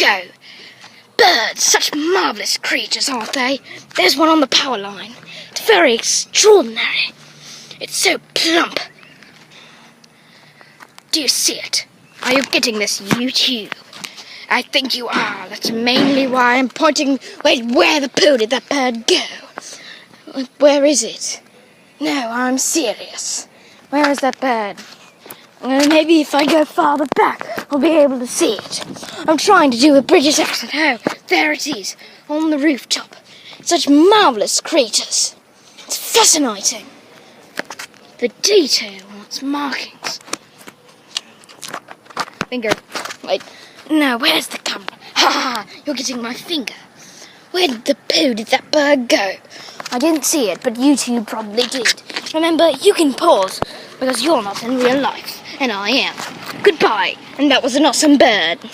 go. Birds, such marvellous creatures, aren't they? There's one on the power line. It's very extraordinary. It's so plump. Do you see it? Are you getting this, YouTube? I think you are. That's mainly why I'm pointing. Wait, where the poo did that bird go? Where is it? No, I'm serious. Where is that bird? Maybe if I go farther back, I'll be able to see it. I'm trying to do a British accent. Oh, there it is, on the rooftop. Such marvellous creatures. It's fascinating. The detail on its markings. Finger. Wait. No, where's the camera? Ha ha! You're getting my finger. Where the poo did that bird go? I didn't see it, but YouTube probably did. Remember, you can pause, because you're not in real life, and I am. Goodbye, and that was an awesome bird.